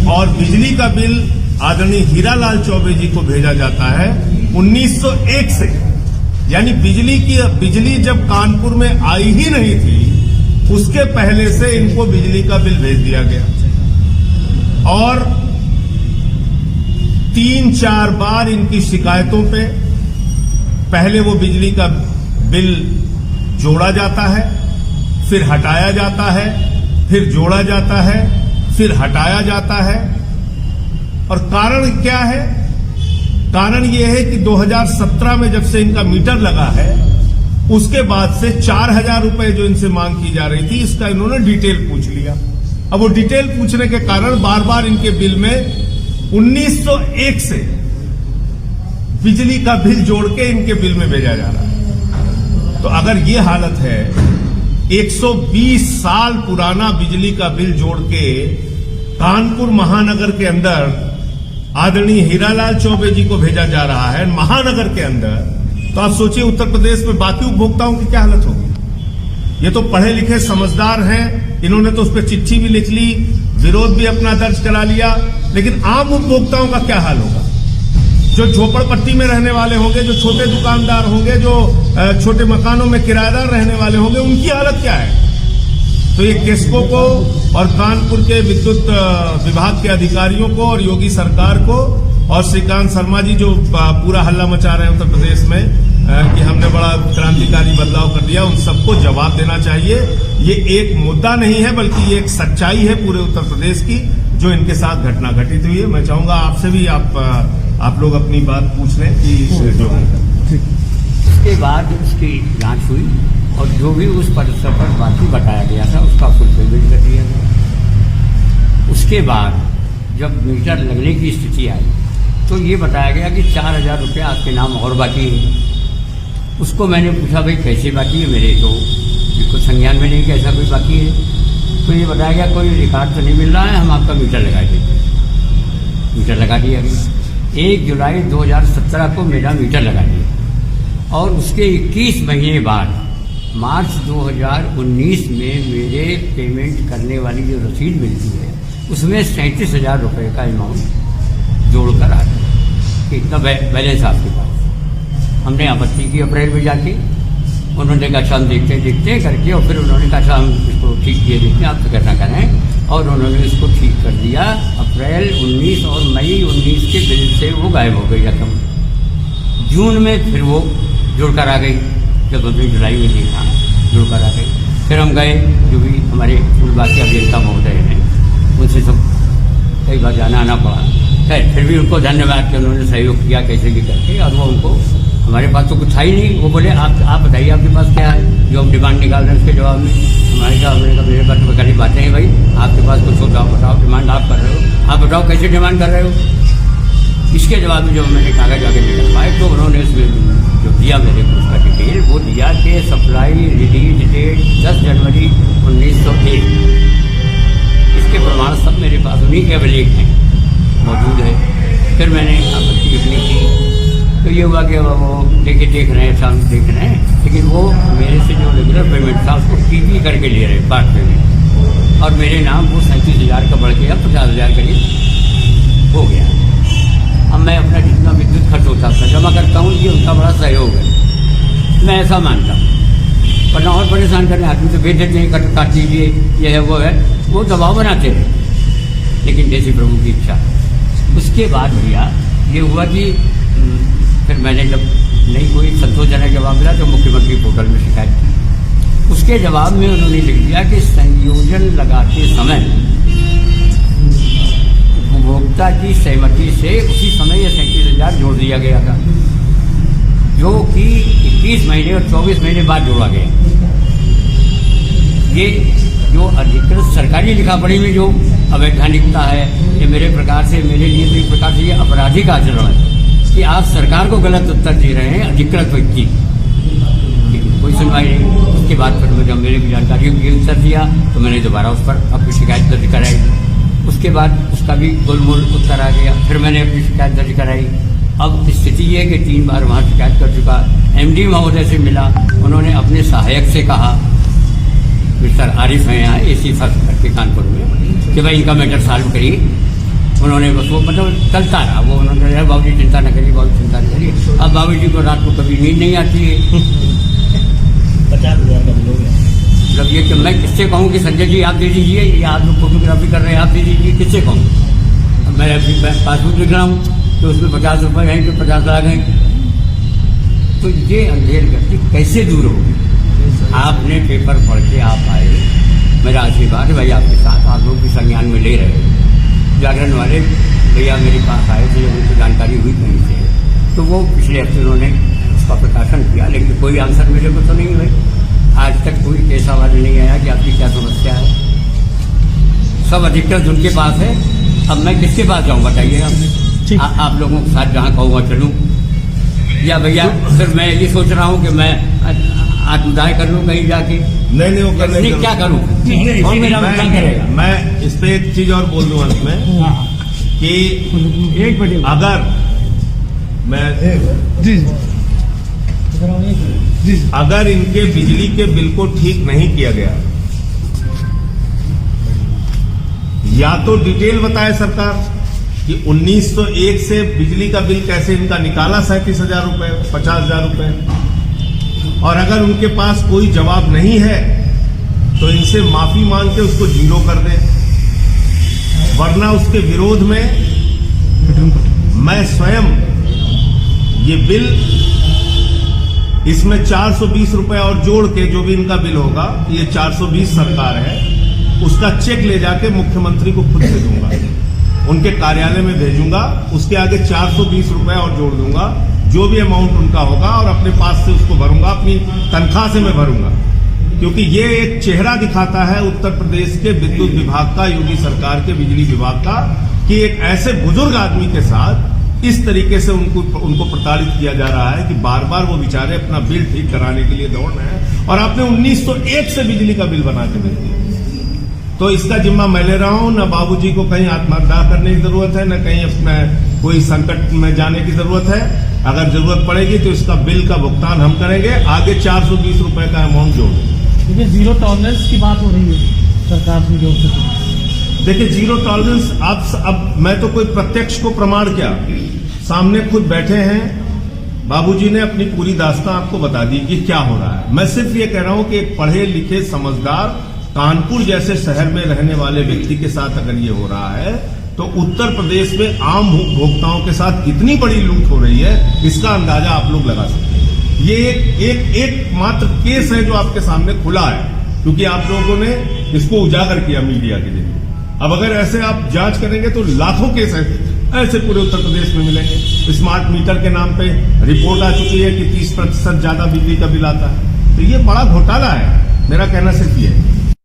और बिजली का बिल आदरणीय हीरालाल चौबे जी को भेजा जाता है 1901 से, यानी बिजली जब कानपुर में आई ही नहीं थी उसके पहले से इनको बिजली का बिल भेज दिया गया। और 3-4 बार इनकी शिकायतों पे पहले वो बिजली का बिल जोड़ा जाता है, फिर हटाया जाता है, फिर जोड़ा जाता है, फिर हटाया जाता है। और कारण क्या है? कारण यह है कि 2017 में जब से इनका मीटर लगा है उसके बाद से 4,000 रुपए जो इनसे मांग की जा रही थी, इसका इन्होंने डिटेल पूछ लिया। अब वो डिटेल पूछने के कारण बार बार इनके बिल में 1901 से बिजली का बिल जोड़ के इनके बिल में भेजा जा रहा है। तो अगर ये हालत है, 120 साल पुराना बिजली का बिल जोड़ के कानपुर महानगर के अंदर आदरणीय हीरालाल चौबे जी को भेजा जा रहा है महानगर के अंदर, तो आप सोचिए उत्तर प्रदेश में बाकी उपभोक्ताओं की क्या हालत होगी। ये तो पढ़े लिखे समझदार हैं, इन्होंने तो उस पर चिट्ठी भी लिख ली, विरोध भी अपना दर्ज करा लिया, लेकिन आम उपभोक्ताओं का क्या हाल होगा? जो झोपड़पट्टी में रहने वाले होंगे, जो छोटे दुकानदार होंगे, जो छोटे मकानों में किराएदार रहने वाले होंगे, उनकी हालत क्या है? तो ये केस्को को और कानपुर के विद्युत विभाग के अधिकारियों को और योगी सरकार को और श्रीकांत शर्मा जी जो पूरा हल्ला मचा रहे हैं उत्तर प्रदेश में कि हमने बड़ा क्रांतिकारी बदलाव कर दिया, उन सबको जवाब देना चाहिए। ये एक मुद्दा नहीं है बल्कि ये एक सच्चाई है पूरे उत्तर प्रदेश की जो इनके साथ घटना घटित हुई है। मैं चाहूंगा आपसे भी आप लोग अपनी बात पूछ लें कि जो उसके बाद उसकी जांच हुई और जो भी उस परिसर पर बाकी बताया गया था उसका फुल पेमेंट कर दिया गया। उसके बाद जब मीटर लगने की स्थिति आई तो ये बताया गया कि 4,000 रुपये आपके नाम और बाकी है। उसको मैंने पूछा भाई कैसे बाकी है, मेरे तो बिल्कुल संज्ञान में नहीं कैसा कोई बाकी है। तो ये बताया गया कोई रिकॉर्ड तो नहीं मिल रहा है, हम आपका मीटर लगा देते। मीटर लगा दिया गया। 1 जुलाई 2017 को मेरा मीटर लगा दिया और उसके 21 महीने बाद मार्च 2019 में मेरे पेमेंट करने वाली जो रसीद मिलती है उसमें 37,000 रुपये का अमाउंट जोड़कर आ गया कि इतना बैलेंस आपके पास। हमने आपत्ति की अप्रैल में जाके, उन्होंने कहा अच्छा हम देखते करके, और फिर उन्होंने कहा अच्छा हम इसको ठीक किए देखते हैं, आप फिक्र ना करें, और उन्होंने इसको ठीक कर दिया। अप्रैल 19 और मई 19 के बिल से वो गायब हो गई रकम। जून में फिर वो जुड़कर आ गई, जब हमने जुलाई में देखा जुड़कर आ गई। फिर हम गए, जो भी हमारे फूलबाग अभियंता महोदय हैं उनसे सब कई बार जाना आना पड़ा। खैर फिर भी उनको धन्यवाद कि उन्होंने सहयोग किया कैसे भी करके, और वो उनको हमारे पास तो कुछ था ही नहीं। वो बोले आप बताइए आपके पास क्या है जो हम डिमांड निकाल रहे हैं। उसके जवाब में हमने कहा मेरे पास तो कई बातें हैं भाई, आपके पास कुछ होता बताओ, डिमांड आप कर रहे हो, आप बताओ कैसे डिमांड कर रहे हो। इसके जवाब में जो मैंने कागज आगे निकलवाए तो उन्होंने उसमें जो दिया मेरे को उसका डिटेल वो दिया कि सप्लाई रिलीज डेट 10 जनवरी 1901। इसके प्रमाण सब मेरे पास उन्हीं के अभिलेख हैं, मौजूद है। फिर मैंने आपत्ति अपनी की तो ये हुआ कि वो देख रहे हैं, शाम देख रहे हैं, लेकिन वो मेरे से जो रेगुलर पेमेंट था उसको टीवी करके ले रहे पार्ट पेमेंट, और मेरे नाम वो 37,000 का बढ़ गया 50,000 करीब हो गया। अब मैं अपना जितना विद्युत खर्च होता था जमा करता हूँ, ये उनका बड़ा सहयोग है, मैं ऐसा मानता हूँ। वरना और परेशान करने आदमी तो भेज देते हैं काट लीजिए, ये है वो है, वो दबाव बनाते हैं, लेकिन जैसी प्रभु की इच्छा। उसके बाद भैया ये हुआ कि फिर मैंने जब नहीं कोई संतोषजनक जवाब मिला तो मुख्यमंत्री पोर्टल में शिकायत की। उसके जवाब में उन्होंने लिख दिया कि संयोजन लगाते समय उपभोक्ता की सहमति से उसी समय यह 37,000 जोड़ दिया गया था, जो कि 21 महीने और 24 महीने बाद जोड़ा गया। ये जो अधिकृत सरकारी लिखापढ़ी में जो अवैधानिकता है, ये मेरे प्रकार से, मेरे लिए तो एक प्रकार से ये आपराधिक आचरण है कि आप सरकार को गलत उत्तर दे रहे हैं अधिकृत व्यक्ति, लेकिन कोई सुनवाई नहीं। उसके बाद फिर जब मेरे की जानकारी की उत्तर दिया तो मैंने दोबारा उस पर अपनी शिकायत दर्ज कराई। उसके बाद उसका भी गोलमोल उत्तर आ गया, फिर मैंने अपनी शिकायत दर्ज कराई। अब स्थिति ये है कि 3 बार वहाँ शिकायत कर चुका। MD महोदय से मिला, उन्होंने अपने सहायक से कहा, मिस्टर आरिफ हैं यहाँ AC फर्स्ट करके कानपुर में, कि भाई इनका मैटर सॉल्व करिए। उन्होंने बस वो मतलब चलता रहा, वो उन्होंने कहा बाबूजी चिंता न करिए, बाबू चिंता न करिए। अब बाबूजी को रात को कभी नींद नहीं आती है। 50,000 का बिल हो गया। मतलब ये कि मैं किससे कहूँ कि संजय जी आप दे दीजिए, या आप लोग फोटोग्राफी कर रहे हैं आप दे दीजिए, किससे कहूँ? अब मैं अभी पासबुक लिख रहा हूँ तो उसमें 50 रुपये हैं तो 50 लाख हैं। तो ये अंधेर गति कैसे दूर होगी? आपने पेपर पढ़ के आप आए, मेरा आशीर्वाद है भाई आपके साथ, आप लोग भी संज्ञान में ले रहे हैं। जागरण वाले भैया मेरे पास आए थे, उनको जानकारी हुई कहीं से, तो वो पिछले हफ्ते उन्होंने उसका प्रकाशन किया, लेकिन कोई आंसर मेरे को तो नहीं हुई। आज तक कोई केस आवाज नहीं आया कि आपकी क्या समस्या है। सब अधिकतर उनके पास है। अब मैं किसके पास जाऊँ बताइए आप? आप लोगों के साथ जहाँ कहूँगा चलूँ, या भैया फिर मैं ये सोच रहा हूँ कि मैं आत्मदाय कर लूँ कहीं जाके? नहीं वो करने नहीं, क्या करूँ? और मेरा क्या करेगा? मैं इस पे एक चीज और बोल दूं अंत में कि एक मिनट अगर मैं अगर इनके बिजली के बिल को ठीक नहीं किया गया, या तो डिटेल बताए सरकार कि 1901 से बिजली का बिल कैसे इनका निकाला 37,000 रुपए, 50,000 रुपए, और अगर उनके पास कोई जवाब नहीं है तो इनसे माफी मांग के उसको जीरो कर दे, वरना उसके विरोध में मैं स्वयं ये बिल, इसमें 420 रुपए और जोड़ के जो भी इनका बिल होगा, ये 420 सरकार है, उसका चेक ले जाके मुख्यमंत्री को खुद दे दूंगा, उनके कार्यालय में भेजूंगा, उसके आगे 420 रुपए और जोड़ दूंगा, जो भी अमाउंट उनका होगा, और अपने पास से उसको भरूंगा, अपनी तनख्वाह से मैं भरूंगा। क्योंकि ये एक चेहरा दिखाता है उत्तर प्रदेश के विद्युत विभाग का, योगी सरकार के बिजली विभाग का, कि एक ऐसे बुजुर्ग आदमी के साथ इस तरीके से उनको प्रताड़ित किया जा रहा है कि बार बार वो बेचारे अपना बिल ठीक कराने के लिए दौड़ रहे हैं, और आपने 1901 से बिजली का बिल बना के दे दिया। तो इसका जिम्मा मैं ले रहा हूं। न बाबूजी को कहीं आत्महत्या करने की जरूरत है, न कहीं अपना कोई संकट में जाने की जरूरत है। अगर जरूरत पड़ेगी तो इसका बिल का भुगतान हम करेंगे, आगे 420 रुपए का अमाउंट जोड़ देंगे। देखिए, जीरो टॉलरेंस की बात हो रही है सरकार की जो से। देखिए, जीरो टॉलरेंस, आप अब मैं तो कोई प्रत्यक्ष को प्रमाण क्या, सामने खुद बैठे हैं, बाबूजी ने अपनी पूरी दास्तां आपको बता दी कि क्या हो रहा है। मैं सिर्फ ये कह रहा हूं कि एक पढ़े लिखे समझदार कानपुर जैसे शहर में रहने वाले व्यक्ति के साथ अगर ये हो रहा है, तो उत्तर प्रदेश में आम उपभोक्ताओं के साथ कितनी बड़ी लूट हो रही है, इसका अंदाजा आप लोग लगा सकते हैं। ये एक मात्र केस है जो आपके सामने खुला है, क्योंकि आप लोगों ने इसको उजागर किया मीडिया के जरिए। अब अगर ऐसे आप जांच करेंगे तो लाखों केस ऐसे पूरे उत्तर प्रदेश में मिलेंगे। स्मार्ट मीटर के नाम पे रिपोर्ट आ चुकी है कि 30% ज्यादा बिजली का बिल आता है। तो ये बड़ा घोटाला है, मेरा कहना सिर्फ ये है।